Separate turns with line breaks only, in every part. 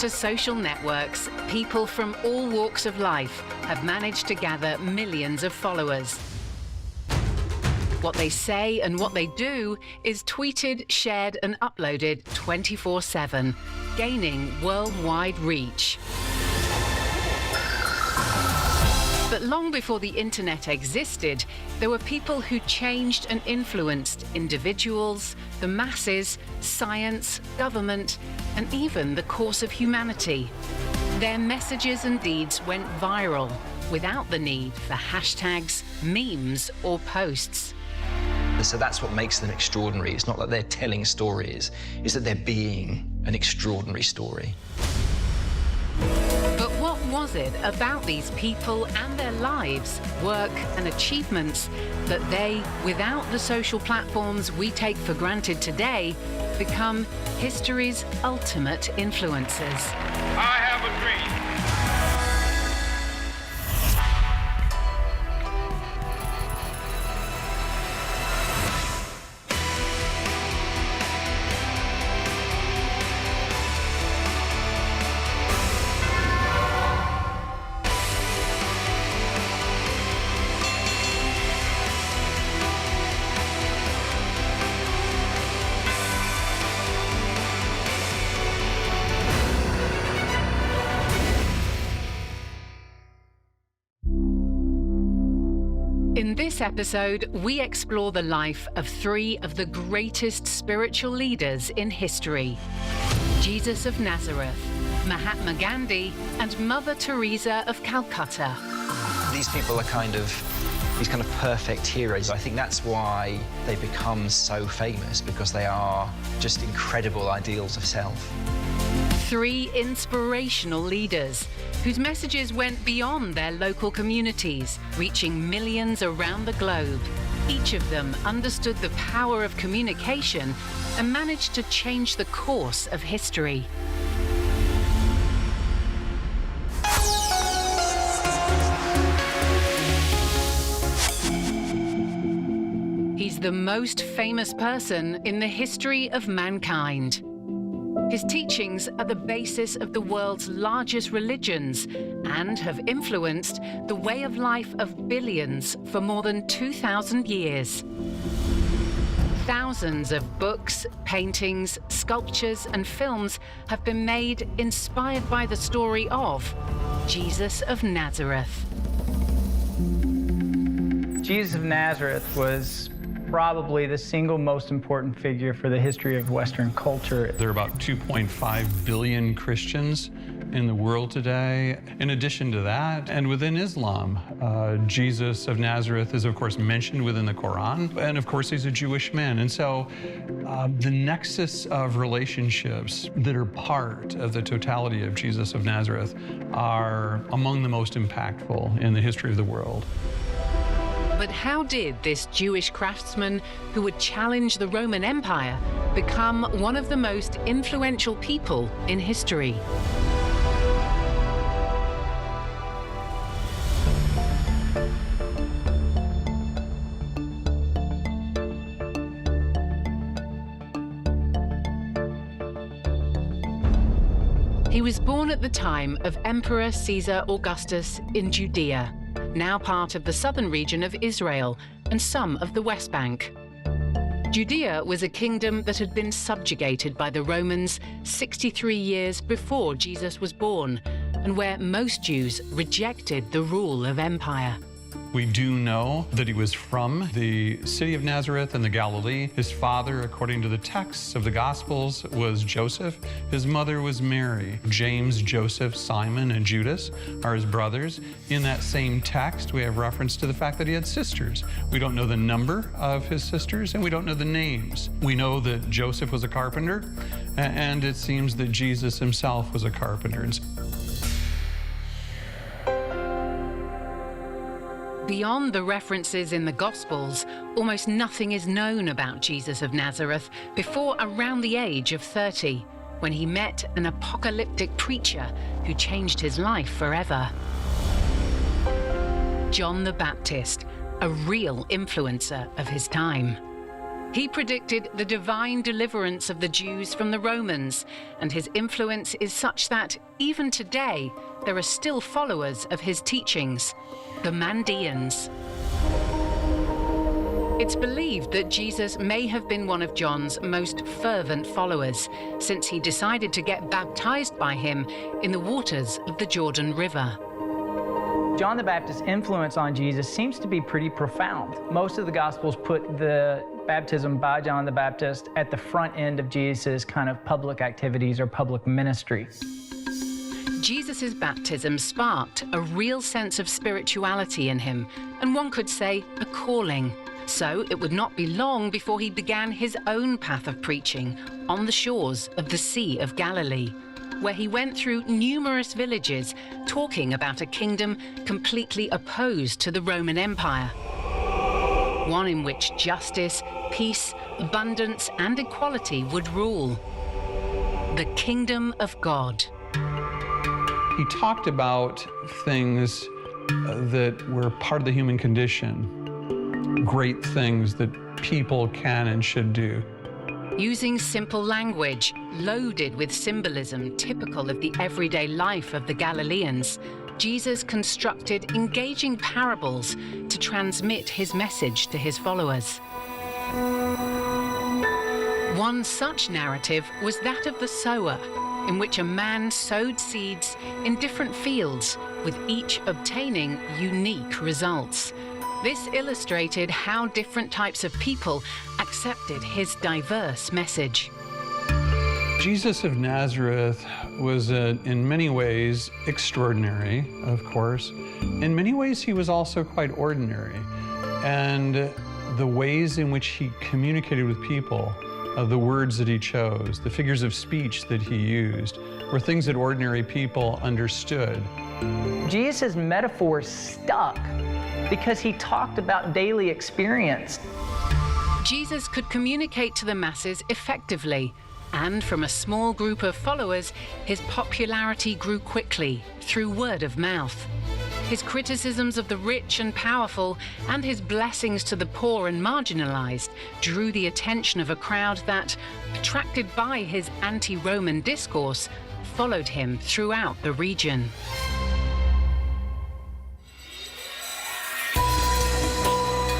to social networks, people from all walks of life have managed to gather millions of followers. What they say and what they do is tweeted, shared and uploaded 24/7, gaining worldwide reach. But long before the internet existed, there were people who changed and influenced individuals, the masses, science, government, and even the course of humanity. Their messages and deeds went viral without the need for hashtags, memes, or posts.
So that's what makes them extraordinary. It's not that they're telling stories, it's that they're being an extraordinary story.
But what was it about these people and their lives, work and achievements that they, without the social platforms we take for granted today, become history's ultimate influencers?
I have a dream.
In this episode, we explore the life of three of the greatest spiritual leaders in history: Jesus of Nazareth, Mahatma Gandhi, and Mother Teresa of Calcutta.
These people are these kind of perfect heroes. I think that's why they become so famous, because they are just incredible ideals of self.
Three inspirational leaders whose messages went beyond their local communities, reaching millions around the globe. Each of them understood the power of communication and managed to change the course of history. He's the most famous person in the history of mankind. His teachings are the basis of the world's largest religions and have influenced the way of life of billions for more than 2,000 years. Thousands of books, paintings, sculptures, and films have been made inspired by the story of Jesus of Nazareth.
Jesus of Nazareth was probably the single most important figure for the history of Western culture.
There are about 2.5 billion Christians in the world today. In addition to that, and within Islam, Jesus of Nazareth is, of course, mentioned within the Quran. And, of course, he's a Jewish man. And so the nexus of relationships that are part of the totality of Jesus of Nazareth are among the most impactful in the history of the world.
But how did this Jewish craftsman who would challenge the Roman Empire become one of the most influential people in history? He was born at the time of Emperor Caesar Augustus in Judea, now part of the southern region of Israel and some of the West Bank. Judea was a kingdom that had been subjugated by the Romans 63 years before Jesus was born, and where most Jews rejected the rule of empire.
We do know that he was from the city of Nazareth in the Galilee. His father, according to the texts of the Gospels, was Joseph. His mother was Mary. James, Joseph, Simon, and Judas are his brothers. In that same text, we have reference to the fact that he had sisters. We don't know the number of his sisters, and we don't know the names. We know that Joseph was a carpenter, and it seems that Jesus himself was a carpenter.
Beyond the references in the Gospels, almost nothing is known about Jesus of Nazareth before around the age of 30, when he met an apocalyptic preacher who changed his life forever. John the Baptist, a real influencer of his time. He predicted the divine deliverance of the Jews from the Romans, and his influence is such that, even today, there are still followers of his teachings, the Mandeans. It's believed that Jesus may have been one of John's most fervent followers, since he decided to get baptized by him in the waters of the Jordan River.
John the Baptist's influence on Jesus seems to be pretty profound. Most of the Gospels put the baptism by John the Baptist at the front end of Jesus' kind of public activities or public ministry.
Jesus' baptism sparked a real sense of spirituality in him, and one could say a calling. So it would not be long before he began his own path of preaching on the shores of the Sea of Galilee, where he went through numerous villages talking about a kingdom completely opposed to the Roman Empire, one in which justice, peace, abundance, and equality would rule. The kingdom of God.
He talked about things that were part of the human condition, great things that people can and should do.
Using simple language, loaded with symbolism typical of the everyday life of the Galileans, Jesus constructed engaging parables to transmit his message to his followers. One such narrative was that of the sower, in which a man sowed seeds in different fields, with each obtaining unique results. This illustrated how different types of people accepted his diverse message.
Jesus of Nazareth was in many ways extraordinary, of course. In many ways, he was also quite ordinary. And the ways in which he communicated with people, the words that he chose, the figures of speech that he used, were things that ordinary people understood.
Jesus' metaphors stuck because he talked about daily experience.
Jesus could communicate to the masses effectively, and from a small group of followers, his popularity grew quickly through word of mouth. His criticisms of the rich and powerful and his blessings to the poor and marginalized drew the attention of a crowd that, attracted by his anti-Roman discourse, followed him throughout the region.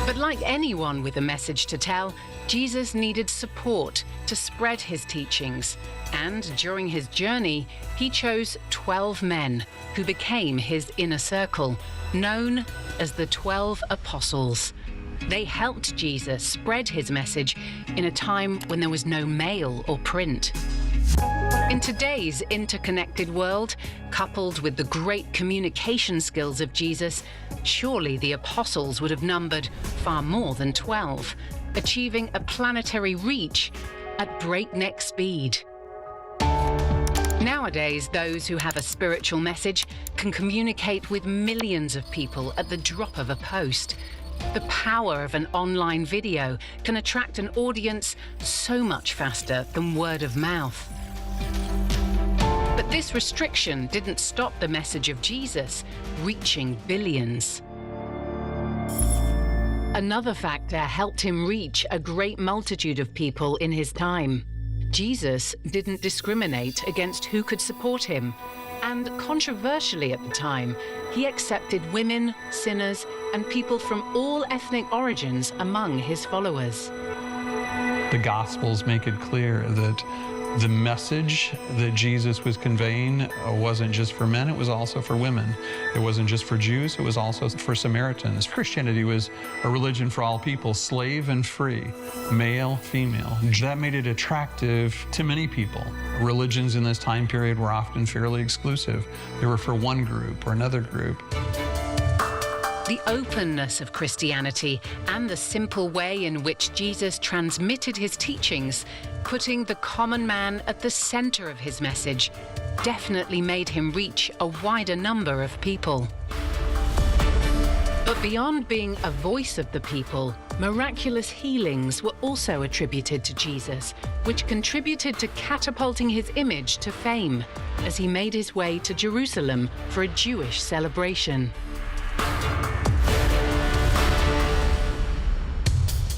But like anyone with a message to tell, Jesus needed support to spread his teachings. And during his journey, he chose 12 men who became his inner circle, known as the 12 Apostles. They helped Jesus spread his message in a time when there was no mail or print. In today's interconnected world, coupled with the great communication skills of Jesus, surely the apostles would have numbered far more than 12, achieving a planetary reach at breakneck speed. Nowadays, those who have a spiritual message can communicate with millions of people at the drop of a post. The power of an online video can attract an audience so much faster than word of mouth. But this restriction didn't stop the message of Jesus reaching billions. Another factor helped him reach a great multitude of people in his time. Jesus didn't discriminate against who could support him, and controversially at the time, he accepted women, sinners, and people from all ethnic origins among his followers.
The Gospels make it clear that the message that Jesus was conveying wasn't just for men, it was also for women. It wasn't just for Jews, it was also for Samaritans. Christianity was a religion for all people, slave and free, male, female. That made it attractive to many people. Religions in this time period were often fairly exclusive. They were for one group or another group.
The openness of Christianity and the simple way in which Jesus transmitted his teachings, putting the common man at the center of his message, definitely made him reach a wider number of people. But beyond being a voice of the people, miraculous healings were also attributed to Jesus, which contributed to catapulting his image to fame as he made his way to Jerusalem for a Jewish celebration.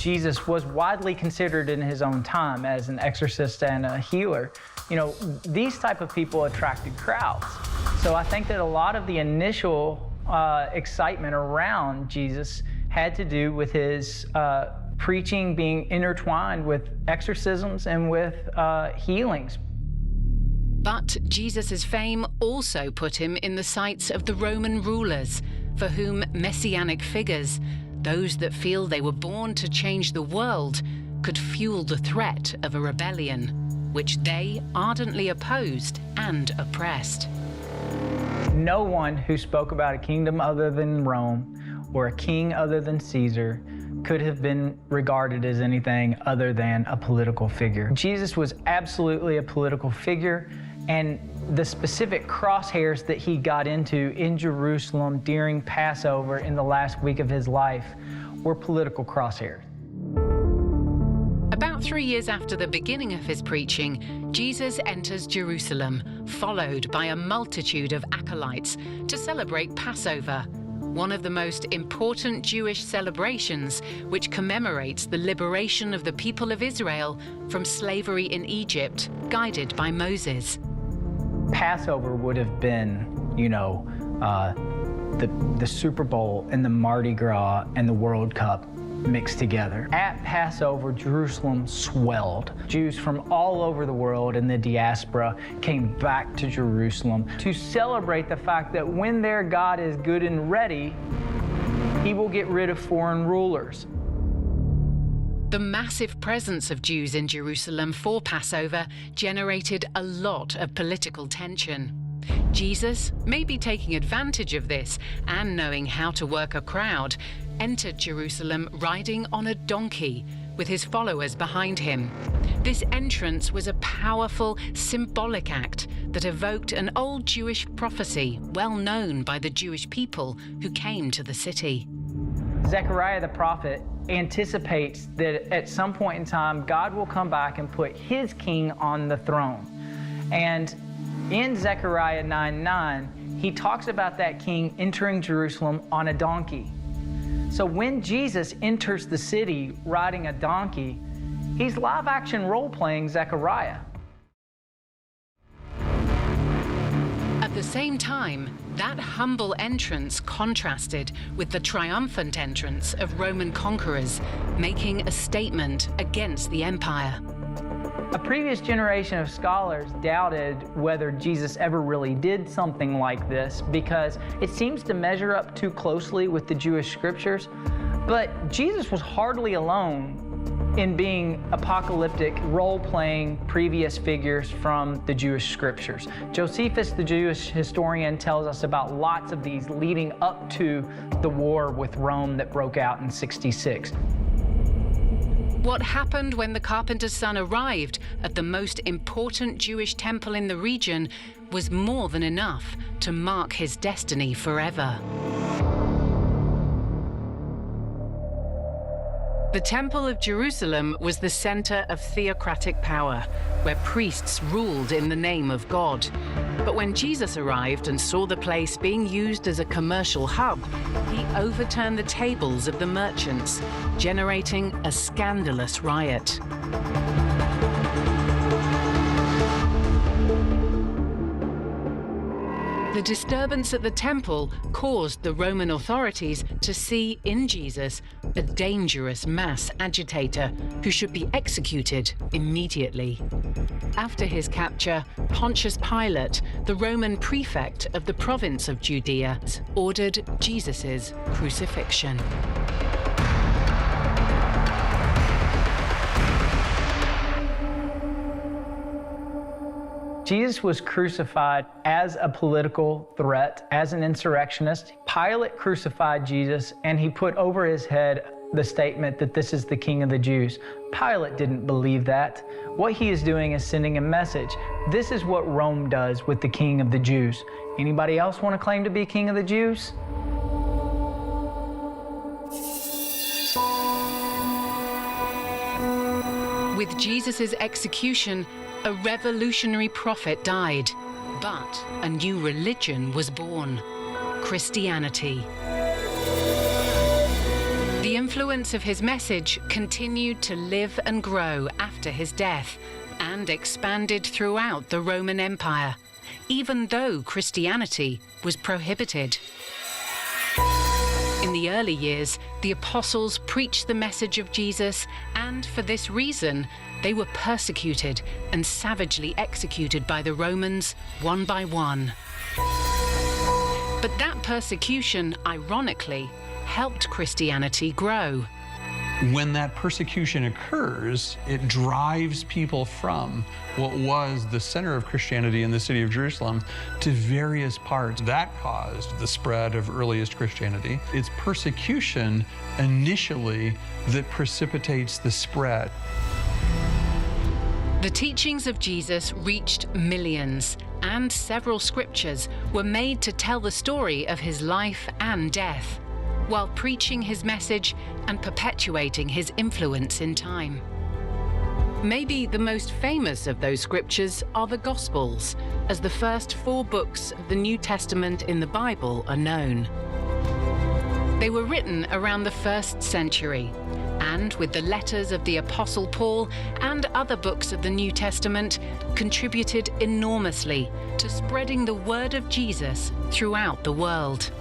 Jesus was widely considered in his own time as an exorcist and a healer. You know, these type of people attracted crowds. So I think that a lot of the initial excitement around Jesus had to do with his preaching being intertwined with exorcisms and with healings.
But Jesus' fame also put him in the sights of the Roman rulers, for whom messianic figures, those that feel they were born to change the world, could fuel the threat of a rebellion, which they ardently opposed and oppressed.
No one who spoke about a kingdom other than Rome or a king other than Caesar could have been regarded as anything other than a political figure. Jesus was absolutely a political figure, and the specific crosshairs that he got into in Jerusalem during Passover in the last week of his life were political crosshairs.
About 3 years after the beginning of his preaching, Jesus enters Jerusalem, followed by a multitude of acolytes, to celebrate Passover, one of the most important Jewish celebrations, which commemorates the liberation of the people of Israel from slavery in Egypt, guided by Moses.
Passover would have been, you know, the Super Bowl and the Mardi Gras and the World Cup mixed together. At Passover, Jerusalem swelled. Jews from all over the world in the diaspora came back to Jerusalem to celebrate the fact that when their God is good and ready, he will get rid of foreign rulers.
The massive presence of Jews in Jerusalem for Passover generated a lot of political tension. Jesus, maybe taking advantage of this and knowing how to work a crowd, entered Jerusalem riding on a donkey with his followers behind him. This entrance was a powerful, symbolic act that evoked an old Jewish prophecy well known by the Jewish people who came to the city.
Zechariah the prophet anticipates that at some point in time, God will come back and put his king on the throne. And in Zechariah 9:9, he talks about that king entering Jerusalem on a donkey. So when Jesus enters the city riding a donkey, he's live-action role-playing Zechariah.
At the same time, that humble entrance contrasted with the triumphant entrance of Roman conquerors, making a statement against the empire.
A previous generation of scholars doubted whether Jesus ever really did something like this because it seems to measure up too closely with the Jewish scriptures. But Jesus was hardly alone in being apocalyptic, role-playing previous figures from the Jewish scriptures. Josephus, the Jewish historian, tells us about lots of these leading up to the war with Rome that broke out in 66.
What happened when the carpenter's son arrived at the most important Jewish temple in the region was more than enough to mark his destiny forever. The Temple of Jerusalem was the center of theocratic power, where priests ruled in the name of God. But when Jesus arrived and saw the place being used as a commercial hub, he overturned the tables of the merchants, generating a scandalous riot. The disturbance at the temple caused the Roman authorities to see in Jesus a dangerous mass agitator who should be executed immediately. After his capture, Pontius Pilate, the Roman prefect of the province of Judea, ordered Jesus' crucifixion.
Jesus was crucified as a political threat, as an insurrectionist. Pilate crucified Jesus, and he put over his head the statement that this is the King of the Jews. Pilate didn't believe that. What he is doing is sending a message. This is what Rome does with the King of the Jews. Anybody else want to claim to be King of the Jews?
With Jesus' execution, a revolutionary prophet died, but a new religion was born: Christianity. The influence influence of his message continued to live and grow after his death and expanded throughout the Roman Empire, even though Christianity was prohibited. In the early years, the apostles preached the message of Jesus, and for this reason, they were persecuted and savagely executed by the Romans one by one. But that persecution, ironically, helped Christianity grow.
When that persecution occurs, it drives people from what was the center of Christianity in the city of Jerusalem to various parts. That caused the spread of earliest Christianity. It's persecution initially that precipitates the spread.
The teachings of Jesus reached millions, and several scriptures were made to tell the story of his life and death, while preaching his message and perpetuating his influence in time. Maybe the most famous of those scriptures are the Gospels, as the first 4 books of the New Testament in the Bible are known. They were written around the 1st century, and with the letters of the Apostle Paul and other books of the New Testament, contributed enormously to spreading the word of Jesus throughout the world.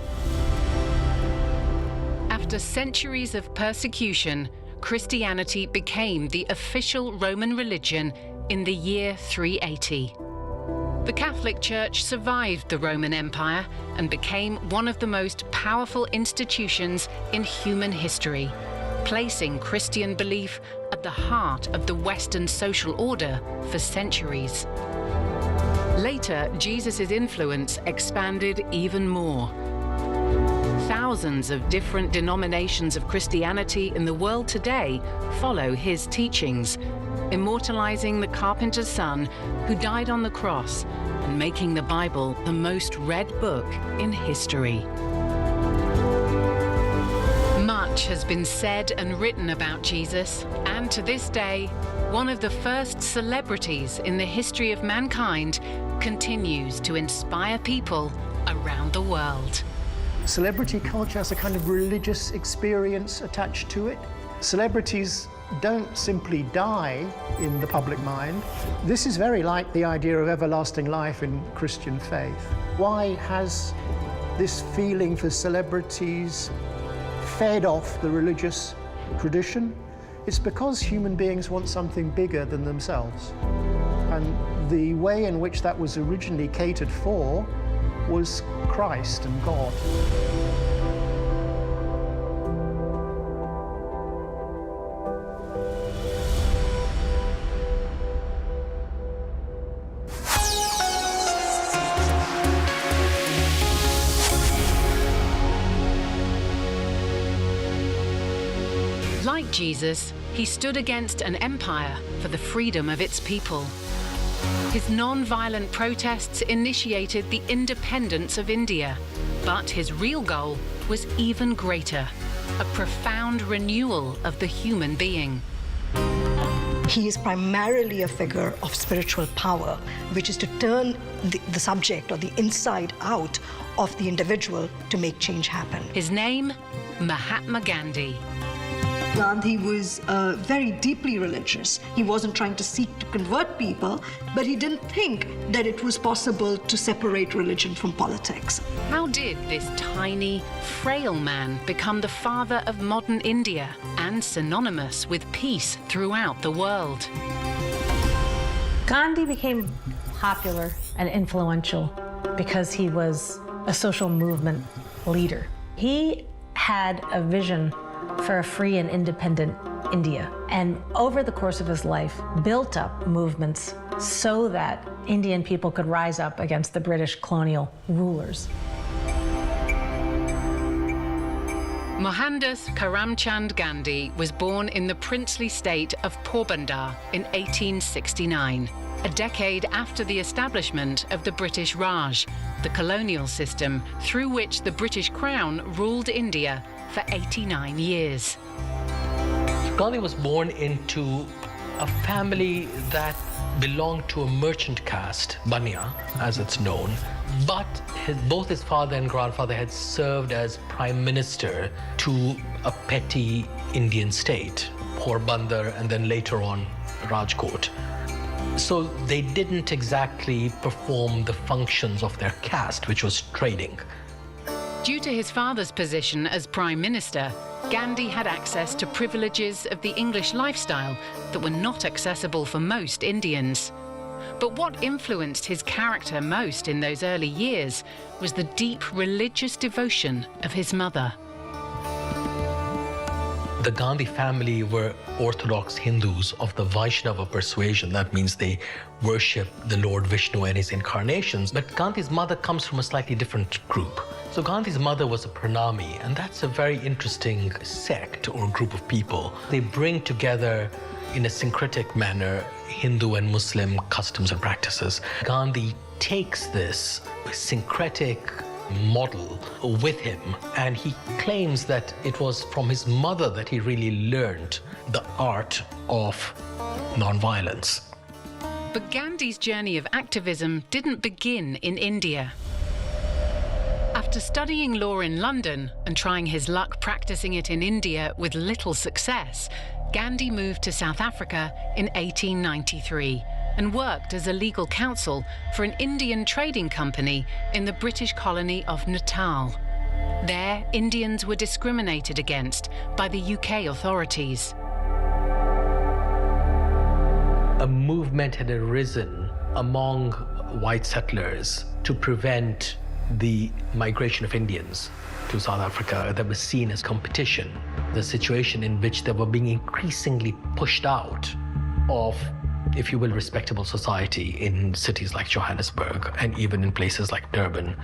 After centuries of persecution, Christianity became the official Roman religion in the year 380. The Catholic Church survived the Roman Empire and became one of the most powerful institutions in human history, placing Christian belief at the heart of the Western social order for centuries. Later, Jesus' influence expanded even more. Thousands of different denominations of Christianity in the world today follow his teachings, immortalizing the carpenter's son who died on the cross and making the Bible the most read book in history. Much has been said and written about Jesus, and to this day, one of the first celebrities in the history of mankind continues to inspire people around the world.
Celebrity culture has a kind of religious experience attached to it. Celebrities don't simply die in the public mind. This is very like the idea of everlasting life in Christian faith. Why has this feeling for celebrities fed off the religious tradition? It's because human beings want something bigger than themselves. And the way in which that was originally catered for was Christ and God.
Like Jesus, he stood against an empire for the freedom of its people. His non-violent protests initiated the independence of India, but his real goal was even greater, a profound renewal of the human being.
He is primarily a figure of spiritual power, which is to turn the subject or the inside out of the individual to make change happen.
His name, Mahatma Gandhi.
Gandhi was very deeply religious. He wasn't trying to seek to convert people, but he didn't think that it was possible to separate religion from politics.
How did this tiny, frail man become the father of modern India and synonymous with peace throughout the world?
Gandhi became popular and influential because he was a social movement leader. He had a vision for a free and independent India, and over the course of his life built up movements so that Indian people could rise up against the British colonial rulers.
Mohandas Karamchand Gandhi was born in the princely state of Porbandar in 1869, a decade after the establishment of the British Raj, the colonial system through which the British Crown ruled India for 89 years.
Gandhi was born into a family that belonged to a merchant caste, Banya, as it's known, but both his father and grandfather had served as prime minister to a petty Indian state, Porbandar, and then later on Rajkot. So they didn't exactly perform the functions of their caste, which was trading.
Due to his father's position as Prime Minister, Gandhi had access to privileges of the English lifestyle that were not accessible for most Indians. But what influenced his character most in those early years was the deep religious devotion of his mother.
The Gandhi family were Orthodox Hindus of the Vaishnava persuasion. That means they worship the Lord Vishnu and his incarnations. But Gandhi's mother comes from a slightly different group. So Gandhi's mother was a Pranami, and that's a very interesting sect or group of people. They bring together, in a syncretic manner, Hindu and Muslim customs and practices. Gandhi takes this syncretic model with him, and he claims that it was from his mother that he really learned the art of nonviolence.
But Gandhi's journey of activism didn't begin in India. After studying law in London and trying his luck practicing it in India with little success, Gandhi moved to South Africa in 1893 and worked as a legal counsel for an Indian trading company in the British colony of Natal. There, Indians were discriminated against by the UK authorities.
A movement had arisen among white settlers to prevent the migration of Indians to South Africa that was seen as competition, the situation in which they were being increasingly pushed out of, if you will, respectable society in cities like Johannesburg and even in places like Durban,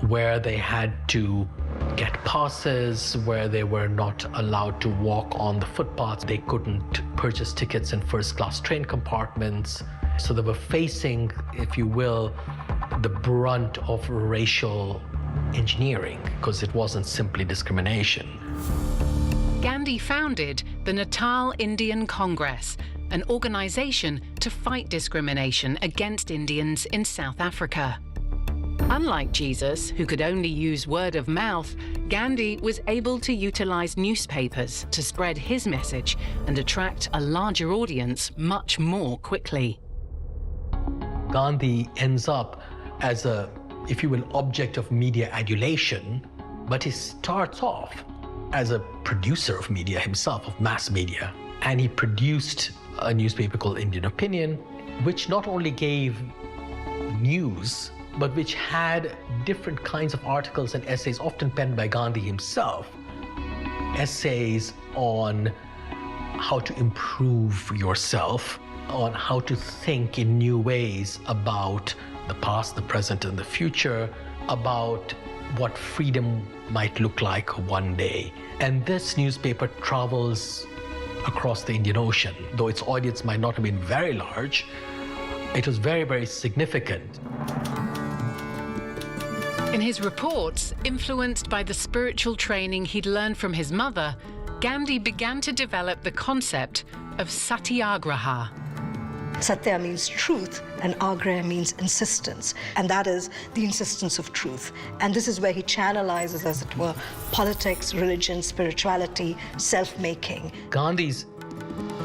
where they had to get passes, where they were not allowed to walk on the footpaths, they couldn't purchase tickets in first-class train compartments. So they were facing, if you will, the brunt of racial engineering, because it wasn't simply discrimination.
Gandhi founded the Natal Indian Congress, an organization to fight discrimination against Indians in South Africa. Unlike Jesus, who could only use word of mouth, Gandhi was able to utilize newspapers to spread his message and attract a larger audience much more quickly.
Gandhi ends up as a, if you will, object of media adulation, but he starts off as a producer of media himself, of mass media. And he produced a newspaper called Indian Opinion, which not only gave news, but which had different kinds of articles and essays, often penned by Gandhi himself. Essays on how to improve yourself, on how to think in new ways about the past, the present, and the future, about what freedom might look like one day. And this newspaper travels across the Indian Ocean. Though its audience might not have been very large, it was very, very significant.
In his reports, influenced by the spiritual training he'd learned from his mother, Gandhi began to develop the concept of satyagraha.
Satya means truth, and agraha means insistence, and that is the insistence of truth. And this is where he channelizes, as it were, politics, religion, spirituality, self-making.
Gandhi's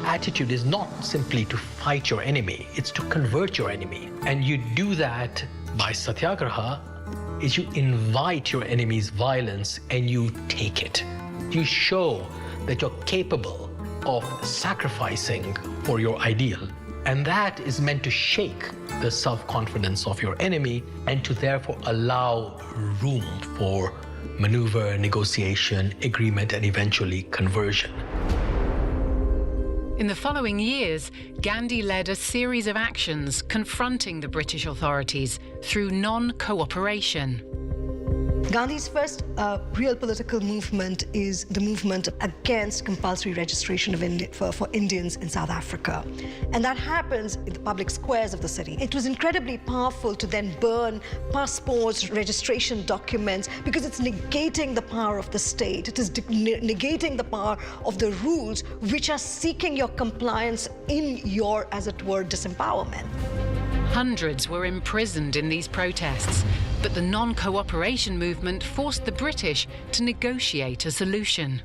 attitude is not simply to fight your enemy, it's to convert your enemy. And you do that by satyagraha, is you invite your enemy's violence and you take it. You show that you're capable of sacrificing for your ideal. And that is meant to shake the self-confidence of your enemy and to therefore allow room for maneuver, negotiation, agreement, and eventually conversion.
In the following years, Gandhi led a series of actions confronting the British authorities through non-cooperation.
Gandhi's first real political movement is the movement against compulsory registration of for Indians in South Africa. And that happens in the public squares of the city. It was incredibly powerful to then burn passports, registration documents, because it's negating the power of the state. It is negating the power of the rules which are seeking your compliance in your, as it were, disempowerment.
Hundreds were imprisoned in these protests, but the non-cooperation movement forced the British to negotiate a solution.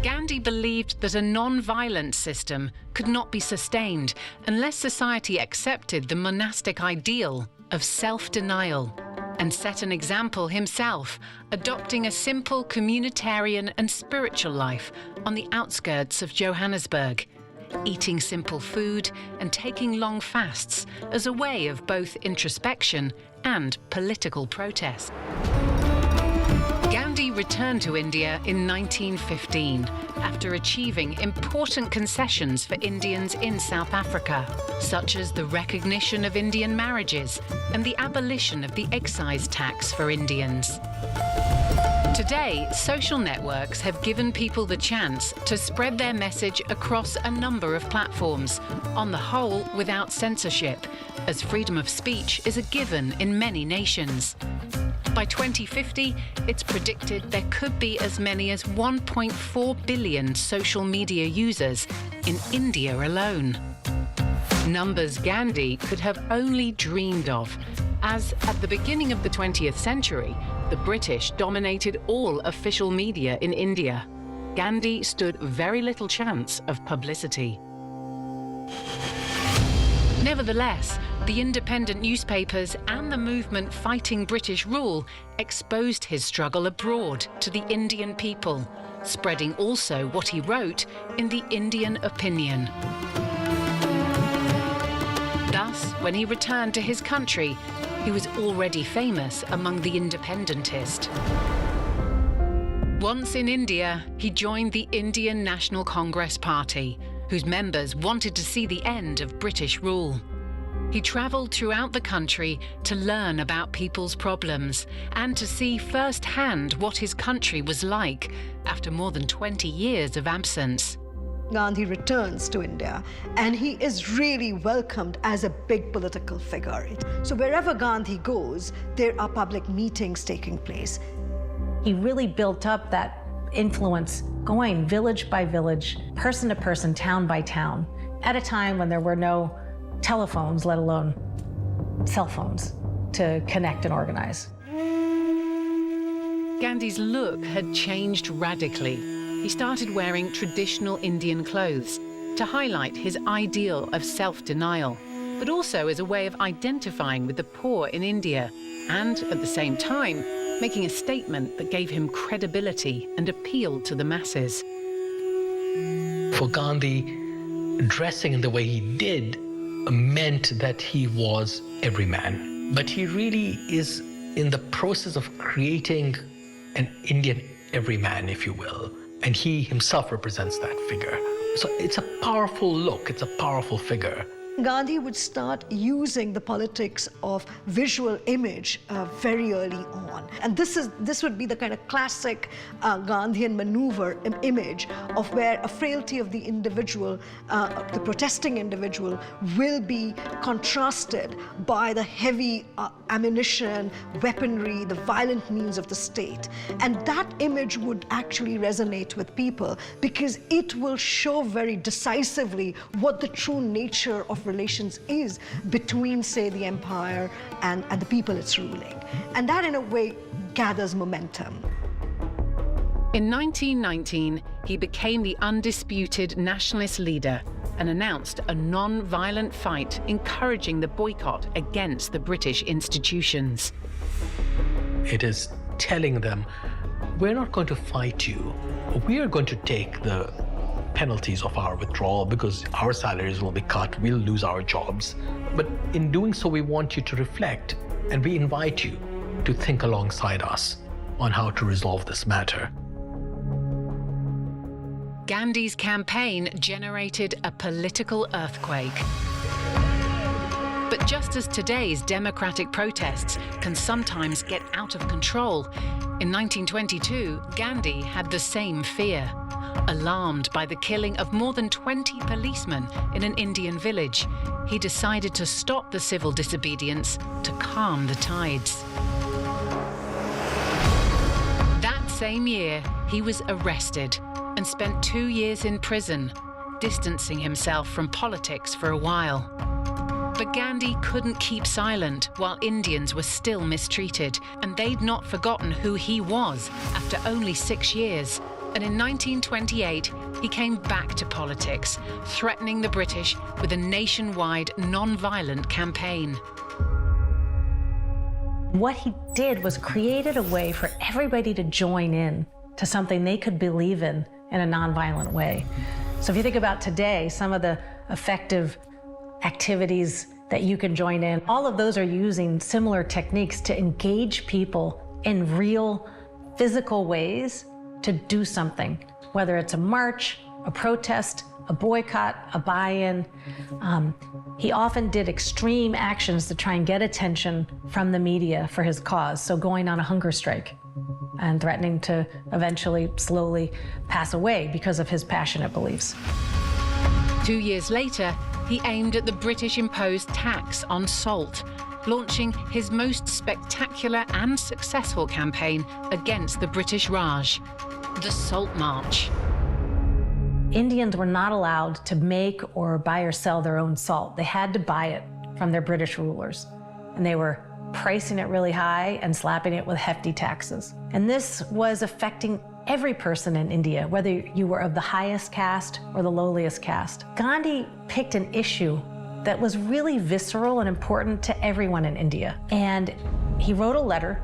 Gandhi believed that a non-violent system could not be sustained unless society accepted the monastic ideal of self-denial and set an example himself, adopting a simple communitarian and spiritual life on the outskirts of Johannesburg, eating simple food and taking long fasts as a way of both introspection and political protest. Gandhi returned to India in 1915 after achieving important concessions for Indians in South Africa, such as the recognition of Indian marriages and the abolition of the excise tax for Indians. Today, social networks have given people the chance to spread their message across a number of platforms, on the whole without censorship, as freedom of speech is a given in many nations. By 2050, it's predicted there could be as many as 1.4 billion social media users in India alone. Numbers Gandhi could have only dreamed of, as at the beginning of the 20th century, the British dominated all official media in India. Gandhi stood very little chance of publicity. Nevertheless, the independent newspapers and the movement fighting British rule exposed his struggle abroad to the Indian people, spreading also what he wrote in the Indian Opinion. Thus, when he returned to his country, he was already famous among the independentists. Once in India, he joined the Indian National Congress Party, whose members wanted to see the end of British rule. He travelled throughout the country to learn about people's problems and to see firsthand what his country was like after more than 20 years of absence.
Gandhi returns to India, and he is really welcomed as a big political figure. So wherever Gandhi goes, there are public meetings taking place.
He really built up that influence, going village by village, person to person, town by town, at a time when there were no telephones, let alone cell phones, to connect and organize.
Gandhi's look had changed radically. He started wearing traditional Indian clothes to highlight his ideal of self-denial, but also as a way of identifying with the poor in India, and at the same time, making a statement that gave him credibility and appealed to the masses.
For Gandhi, dressing in the way he did meant that he was every man. But he really is in the process of creating an Indian everyman, if you will. And he himself represents that figure. So it's a powerful look, it's a powerful figure.
Gandhi would start using the politics of visual image very early on. And this would be the kind of classic Gandhian maneuver image of where a frailty of the individual, the protesting individual, will be contrasted by the heavy ammunition, weaponry, the violent means of the state. And that image would actually resonate with people because it will show very decisively what the true nature of relations is between, say, the empire and the people it's ruling. And that, in a way, gathers momentum.
In 1919, he became the undisputed nationalist leader and announced a non-violent fight encouraging the boycott against the British institutions.
It is telling them, we're not going to fight you. We are going to take the penalties of our withdrawal because our salaries will be cut, we'll lose our jobs. But in doing so, we want you to reflect, and we invite you to think alongside us on how to resolve this matter.
Gandhi's campaign generated a political earthquake. But Just as today's democratic protests can sometimes get out of control, in 1922, Gandhi had the same fear. Alarmed by the killing of more than 20 policemen in an Indian village, he decided to stop the civil disobedience to calm the tides. That same year, he was arrested and spent 2 years in prison, distancing himself from politics for a while. But Gandhi couldn't keep silent while Indians were still mistreated, and they'd not forgotten who he was after only 6 years. And in 1928, he came back to politics, threatening the British with a nationwide non-violent campaign.
What he did was created a way for everybody to join in to something they could believe in a non-violent way. So if you think about today, some of the effective activities that you can join in, all of those are using similar techniques to engage people in real physical ways to do something, whether it's a march, a protest, a boycott, a buy-in. He often did extreme actions to try and get attention from the media for his cause, so going on a hunger strike and threatening to eventually slowly pass away because of his passionate beliefs.
2 years later, he aimed at the British-imposed tax on salt, launching his most spectacular and successful campaign against the British Raj, the Salt March.
Indians were not allowed to make or buy or sell their own salt. They had to buy it from their British rulers, and they were pricing it really high and slapping it with hefty taxes. And this was affecting every person in India, whether you were of the highest caste or the lowliest caste. Gandhi picked an issue that was really visceral and important to everyone in India. And he wrote a letter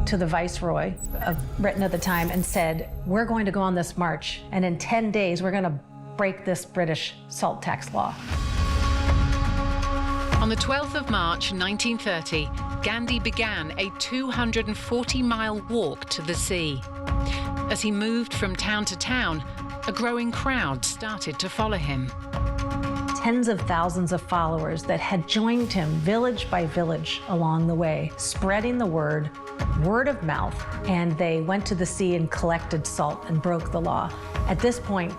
to the Viceroy of Britain at the time and said, we're going to go on this march, and in 10 days, we're going to break this British salt tax law.
On the 12th of March, 1930, Gandhi began a 240-mile walk to the sea. As he moved from town to town, a growing crowd started to follow him.
Tens of thousands of followers that had joined him village by village along the way, spreading the word of mouth, and they went to the sea and collected salt and broke the law. At this point,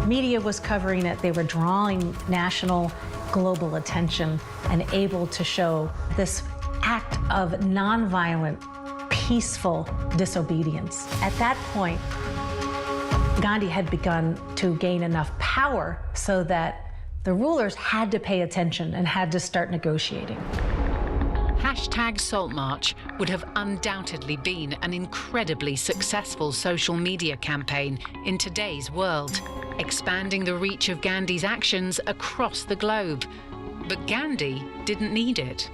media was covering it. They were drawing national, global attention and able to show this act of nonviolent, peaceful disobedience. At that point, Gandhi had begun to gain enough power so that the rulers had to pay attention and had to start negotiating.
Hashtag Salt March would have undoubtedly been an incredibly successful social media campaign in today's world, expanding the reach of Gandhi's actions across the globe. But Gandhi didn't need it.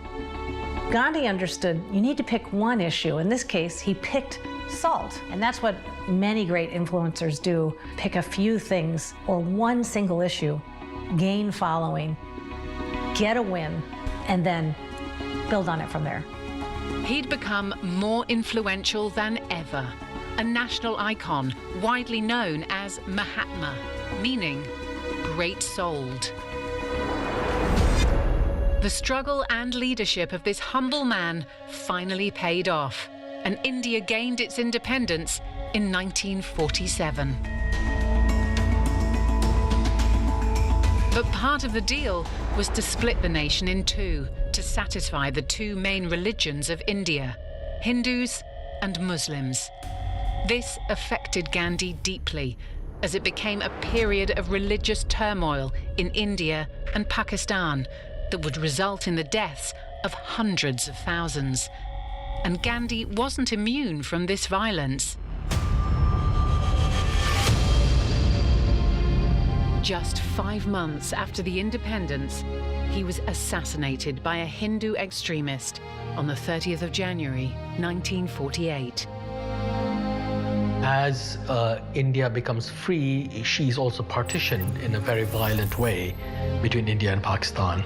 Gandhi understood you need to pick one issue. In this case, he picked salt. And that's what many great influencers do. Pick a few things or one single issue, gain following, get a win, and then build on it from there.
He'd become more influential than ever, a national icon widely known as Mahatma, meaning great-souled. The struggle and leadership of this humble man finally paid off, and India gained its independence in 1947. But part of the deal was to split the nation in two to satisfy the two main religions of India, Hindus and Muslims. This affected Gandhi deeply, as it became a period of religious turmoil in India and Pakistan that would result in the deaths of hundreds of thousands. And Gandhi wasn't immune from this violence. Just 5 months after the independence, he was assassinated by a Hindu extremist on the 30th of January, 1948.
As India becomes free, she's also partitioned in a very violent way between India and Pakistan.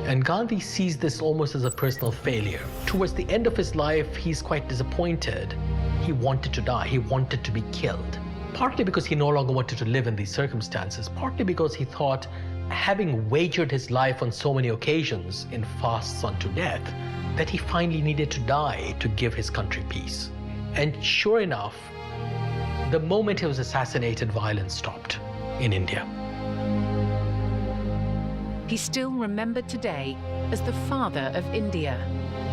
And Gandhi sees this almost as a personal failure. Towards the end of his life, he's quite disappointed. He wanted to die. He wanted to be killed. Partly because he no longer wanted to live in these circumstances, partly because he thought having wagered his life on so many occasions in fasts unto death, that he finally needed to die to give his country peace. And sure enough, the moment he was assassinated, violence stopped in India.
He's still remembered today as the father of India.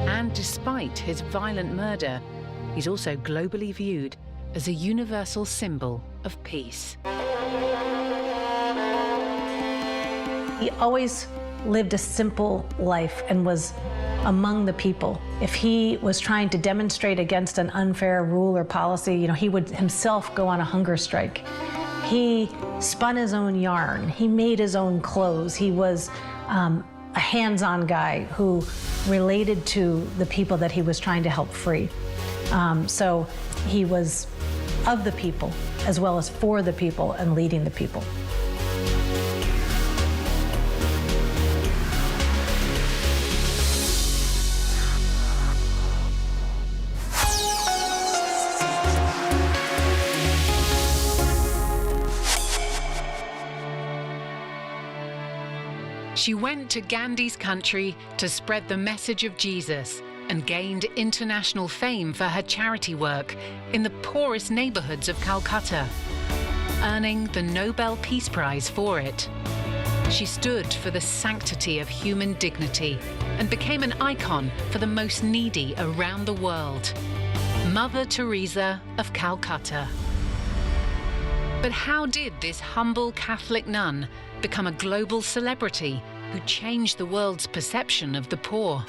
And despite his violent murder, he's also globally viewed as a universal symbol of peace.
He always lived a simple life and was among the people. If he was trying to demonstrate against an unfair rule or policy, he would himself go on a hunger strike. He spun his own yarn. He made his own clothes. He was a hands-on guy who related to the people that he was trying to help free. So he was of the people as well as for the people and leading the people.
She went to Gandhi's country to spread the message of Jesus and gained international fame for her charity work in the poorest neighborhoods of Calcutta, earning the Nobel Peace Prize for it. She stood for the sanctity of human dignity and became an icon for the most needy around the world. Mother Teresa of Calcutta. But how did this humble Catholic nun become a global celebrity who changed the world's perception of the poor?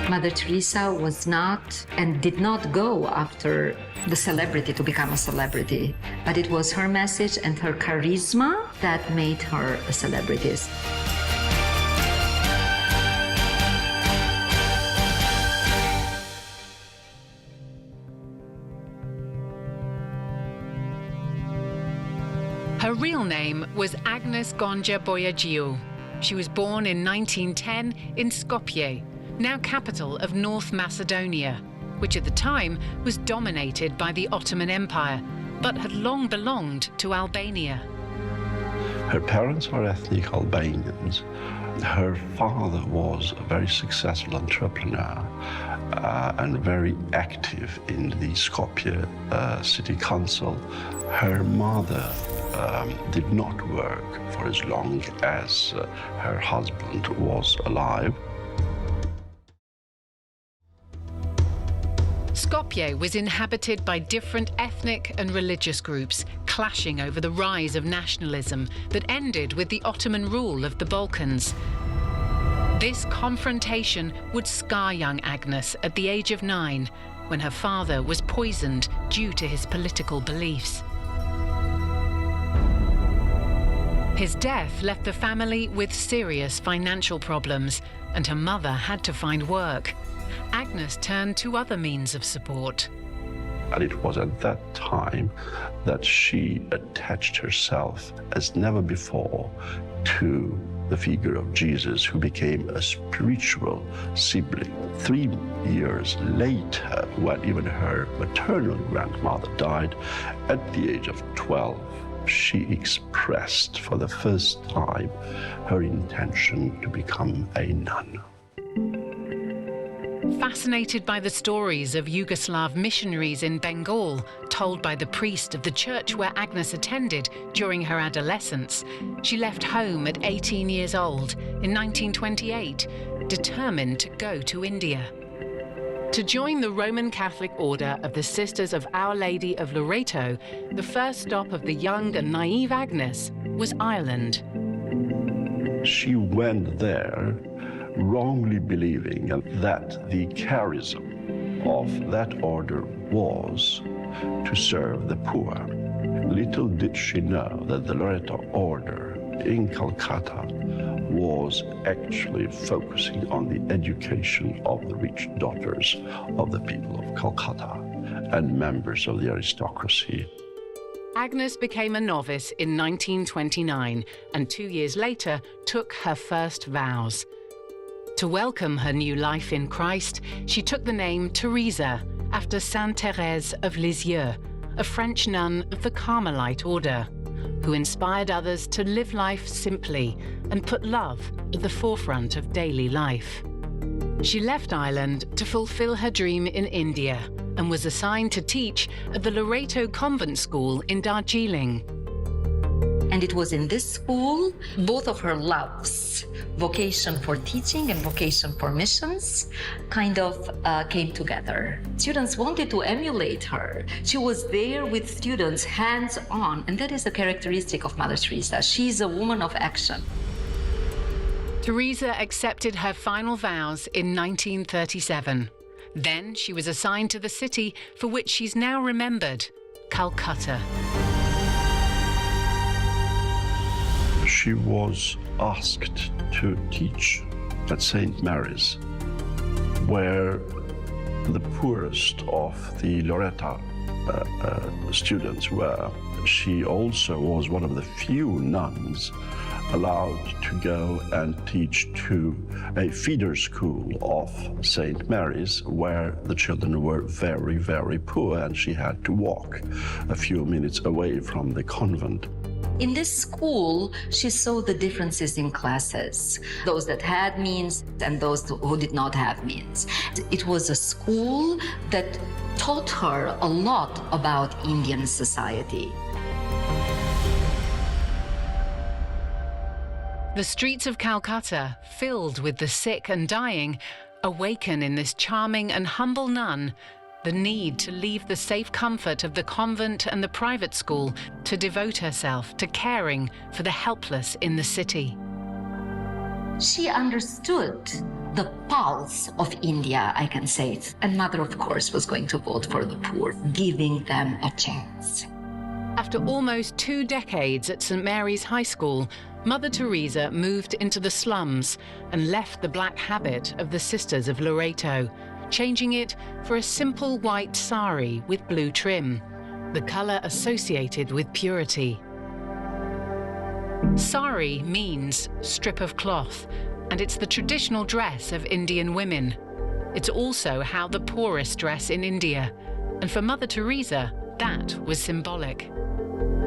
Mother Teresa was not and did not go after the celebrity to become a celebrity, but it was her message and her charisma that made her a celebrity.
Her real name was Agnes Gonja Boyajiu. She was born in 1910 in Skopje, now capital of North Macedonia, which at the time was dominated by the Ottoman Empire, but had long belonged to Albania.
Her parents are ethnic Albanians. Her father was a very successful entrepreneur and very active in the Skopje city council. Her mother did not work for as long as her husband was alive.
Skopje was inhabited by different ethnic and religious groups, clashing over the rise of nationalism that ended with the Ottoman rule of the Balkans. This confrontation would scar young Agnes at the age of 9, when her father was poisoned due to his political beliefs. His death left the family with serious financial problems, and her mother had to find work. Agnes turned to other means of support.
And it was at that time that she attached herself as never before to the figure of Jesus, who became a spiritual sibling. 3 years later, when even her maternal grandmother died, at the age of 12, she expressed for the first time her intention to become a nun.
Fascinated by the stories of Yugoslav missionaries in Bengal, told by the priest of the church where Agnes attended during her adolescence, she left home at 18 years old in 1928, determined to go to India. To join the Roman Catholic Order of the Sisters of Our Lady of Loreto, the first stop of the young and naive Agnes was Ireland.
She went there wrongly believing that the charism of that order was to serve the poor. Little did she know that the Loreto order in Calcutta was actually focusing on the education of the rich daughters of the people of Calcutta and members of the aristocracy.
Agnes became a novice in 1929 and 2 years later took her first vows. To welcome her new life in Christ, she took the name Teresa after Sainte Thérèse of Lisieux, a French nun of the Carmelite order. who inspired others to live life simply and put love at the forefront of daily life. She left Ireland to fulfill her dream in India and was assigned to teach at the Loreto Convent School in Darjeeling.
And it was in this school, both of her loves, vocation for teaching and vocation for missions, kind of came together. Students wanted to emulate her. She was there with students, hands-on, and that is a characteristic of Mother Teresa. She's a woman of action.
Theresa accepted her final vows in 1937. Then she was assigned to the city for which she's now remembered, Calcutta.
She was asked to teach at St. Mary's, where the poorest of the Loreto students were. She also was one of the few nuns allowed to go and teach to a feeder school of St. Mary's, where the children were very, very poor, and she had to walk a few minutes away from the convent.
In this school, she saw the differences in classes, those that had means and those who did not have means. It was a school that taught her a lot about Indian society.
The streets of Calcutta, filled with the sick and dying, awaken in this charming and humble nun the need to leave the safe comfort of the convent and the private school to devote herself to caring for the helpless in the city.
She understood the pulse of India, I can say it. And Mother, of course, was going to vote for the poor, giving them a chance.
After almost 2 decades at St. Mary's High School, Mother Teresa moved into the slums and left the black habit of the Sisters of Loreto, changing it for a simple white sari with blue trim, the colour associated with purity. Sari means strip of cloth, and it's the traditional dress of Indian women. It's also how the poorest dress in India, and for Mother Teresa, that was symbolic.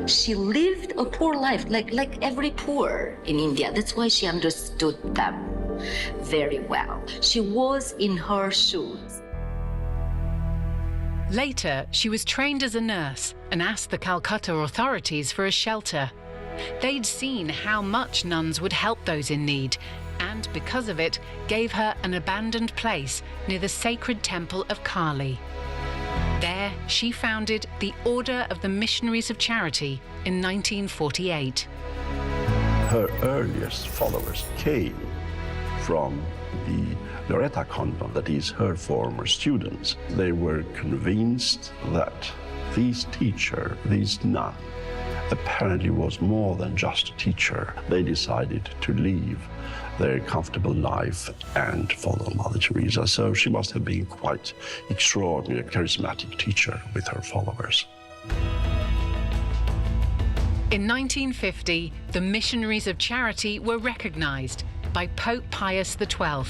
She lived a poor life, like every poor in India. That's why she understood them very well. She was in her shoes.
Later, she was trained as a nurse and asked the Calcutta authorities for a shelter. They'd seen how much nuns would help those in need, and because of it, gave her an abandoned place near the sacred temple of Kali. There, she founded the Order of the Missionaries of Charity in 1948.
Her earliest followers came from the Loreto convent, that is, her former students. They were convinced that this teacher, this nun, apparently was more than just a teacher. They decided to leave their comfortable life and follow Mother Teresa. So she must have been quite extraordinary, charismatic teacher with her followers.
In 1950, the Missionaries of Charity were recognized by Pope Pius XII.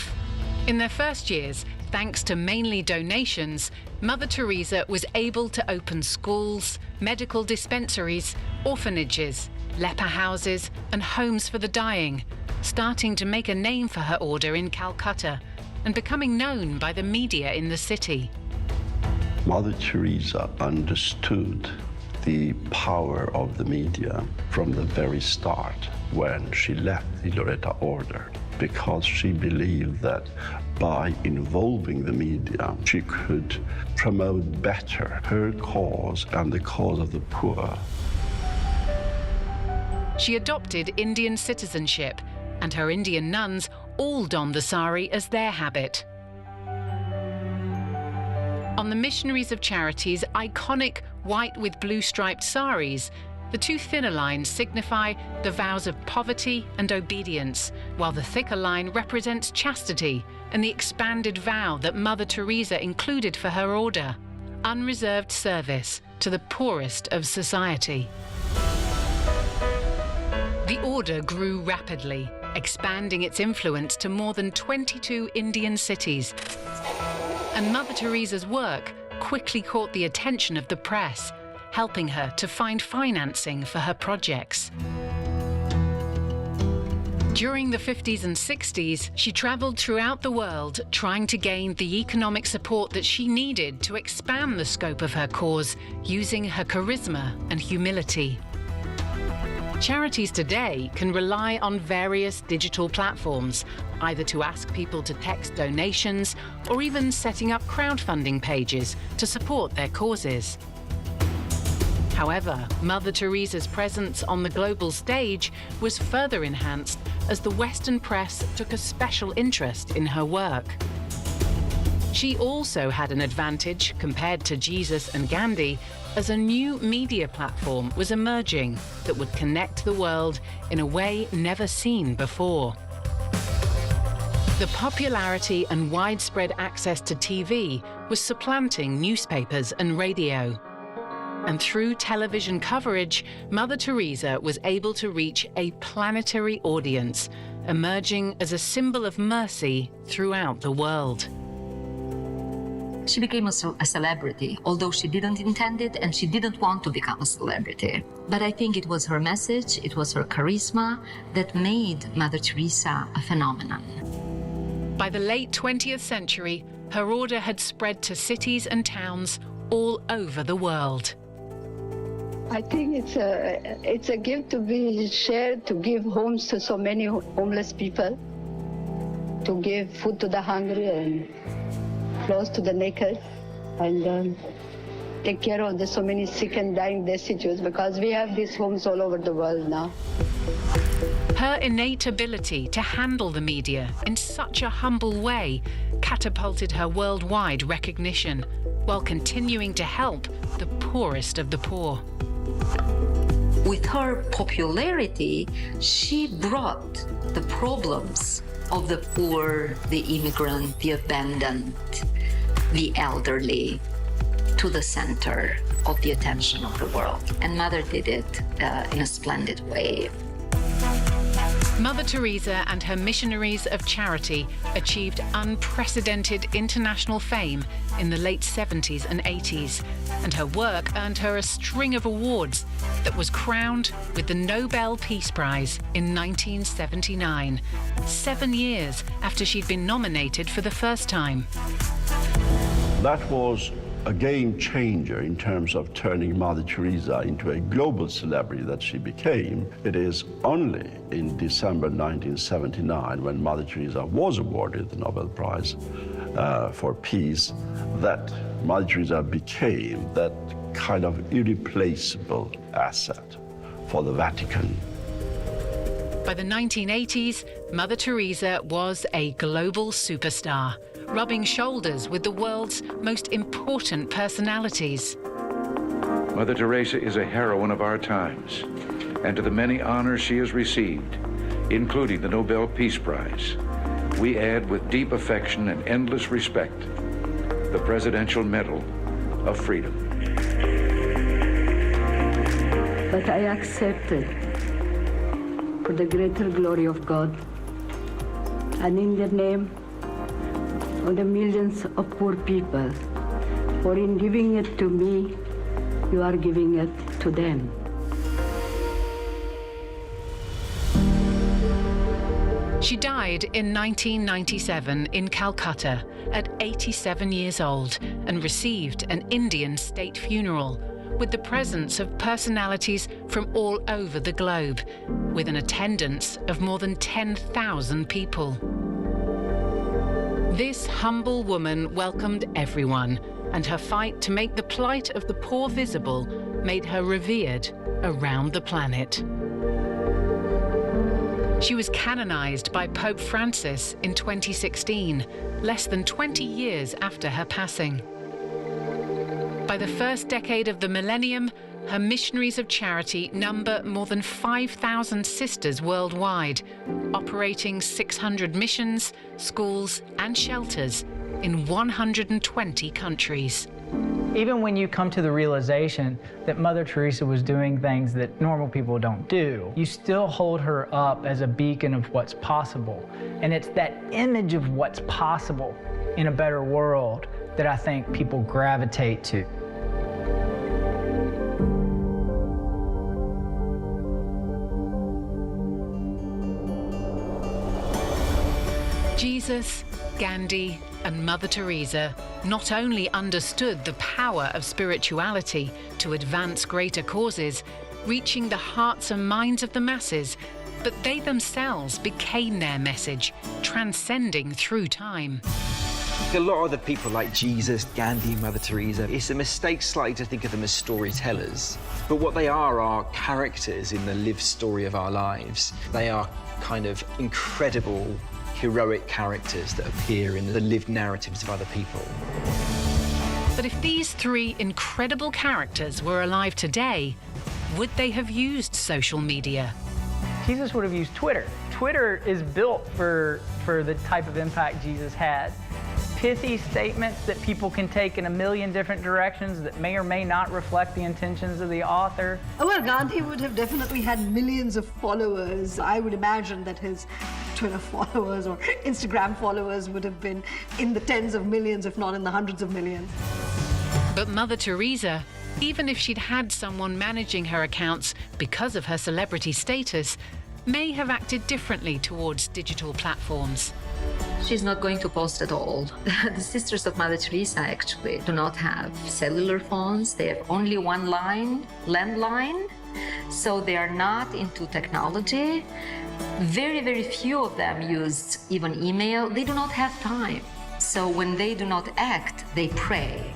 In their first years, thanks to mainly donations, Mother Teresa was able to open schools, medical dispensaries, orphanages, leper houses, and homes for the dying, starting to make a name for her order in Calcutta and becoming known by the media in the city.
Mother Teresa understood the power of the media from the very start when she left the Loreto order, because she believed that by involving the media, she could promote better her cause and the cause of the poor.
She adopted Indian citizenship, and her Indian nuns all donned the sari as their habit. On the Missionaries of Charity's iconic white with blue striped saris, the two thinner lines signify the vows of poverty and obedience, while the thicker line represents chastity and the expanded vow that Mother Teresa included for her order: unreserved service to the poorest of society. The order grew rapidly, expanding its influence to more than 22 Indian cities. And Mother Teresa's work quickly caught the attention of the press, helping her to find financing for her projects. During the 50s and 60s, she traveled throughout the world trying to gain the economic support that she needed to expand the scope of her cause using her charisma and humility. Charities today can rely on various digital platforms, either to ask people to text donations or even setting up crowdfunding pages to support their causes. However, Mother Teresa's presence on the global stage was further enhanced as the Western press took a special interest in her work. She also had an advantage compared to Jesus and Gandhi, as a new media platform was emerging that would connect the world in a way never seen before. The popularity and widespread access to TV was supplanting newspapers and radio. And through television coverage, Mother Teresa was able to reach a planetary audience, emerging as a symbol of mercy throughout the world.
She became a celebrity, although she didn't intend it and she didn't want to become a celebrity. But I think it was her message, it was her charisma that made Mother Teresa a phenomenon.
By the late 20th century, her order had spread to cities and towns all over the world.
I think it's a gift to be shared, to give homes to so many homeless people, to give food to the hungry and clothes to the naked, and take care of the so many sick and dying destitutes, because we have these homes all over the world now.
Her innate ability to handle the media in such a humble way catapulted her worldwide recognition, while continuing to help the poorest of the poor.
With her popularity, she brought the problems of the poor, the immigrant, the abandoned, the elderly to the center of the attention of the world. And Mother did it in a splendid way.
Mother Teresa and her missionaries of charity achieved unprecedented international fame in the late 70s and 80s, and her work earned her a string of awards that was crowned with the Nobel Peace Prize in 1979, 7 years after she'd been nominated for the first time.
That was a game changer in terms of turning Mother Teresa into a global celebrity that she became. It is only in December 1979, when Mother Teresa was awarded the Nobel Prize for Peace, that Mother Teresa became that kind of irreplaceable asset for the Vatican.
By the 1980s, Mother Teresa was a global superstar, rubbing shoulders with the world's most important personalities.
Mother Teresa is a heroine of our times, and to the many honors she has received, including the Nobel Peace Prize, we add with deep affection and endless respect the Presidential Medal of Freedom.
But I accept it for the greater glory of God, and in the name of the millions of poor people, for in giving it to me, you are giving it to them.
She died in 1997 in Calcutta at 87 years old and received an Indian state funeral with the presence of personalities from all over the globe, with an attendance of more than 10,000 people. This humble woman welcomed everyone, and her fight to make the plight of the poor visible made her revered around the planet. She was canonized by Pope Francis in 2016, less than 20 years after her passing. By the first decade of the millennium, her missionaries of charity number more than 5,000 sisters worldwide, operating 600 missions, schools, and shelters in 120 countries.
Even when you come to the realization that Mother Teresa was doing things that normal people don't do, you still hold her up as a beacon of what's possible. And it's that image of what's possible in a better world that I think people gravitate to.
Jesus, Gandhi, and Mother Teresa not only understood the power of spirituality to advance greater causes, reaching the hearts and minds of the masses, but they themselves became their message, transcending through time.
A lot of the people like Jesus, Gandhi, Mother Teresa, it's a mistake slightly to think of them as storytellers. But what they are characters in the lived story of our lives. They are kind of incredible, heroic characters that appear in the lived narratives of other people.
But if these three incredible characters were alive today, would they have used social media?
Jesus would have used Twitter. Twitter is built for the type of impact Jesus had. Pithy statements that people can take in a million different directions that may or may not reflect the intentions of the author.
Well, Gandhi would have definitely had millions of followers. I would imagine that his Twitter followers or Instagram followers would have been in the tens of millions, if not in the hundreds of millions.
But Mother Teresa, even if she'd had someone managing her accounts because of her celebrity status, may have acted differently towards digital platforms.
She's not going to post at all. The Sisters of Mother Teresa actually do not have cellular phones. They have only one line, landline. So they are not into technology. Very, very few of them use even email. They do not have time. So when they do not act, they pray.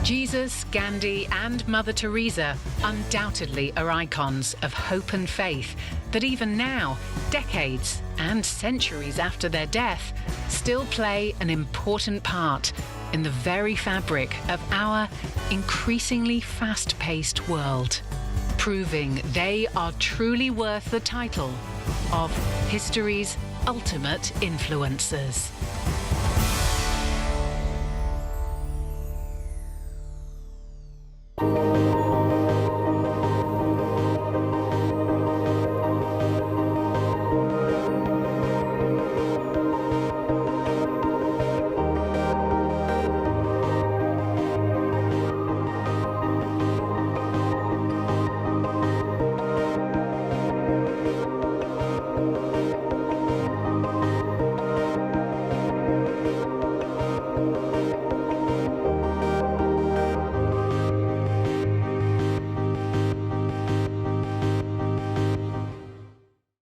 Jesus, Gandhi, and Mother Teresa undoubtedly are icons of hope and faith that even now, decades and centuries after their death, still play an important part in the very fabric of our increasingly fast-paced world, proving they are truly worth the title of history's ultimate influencers.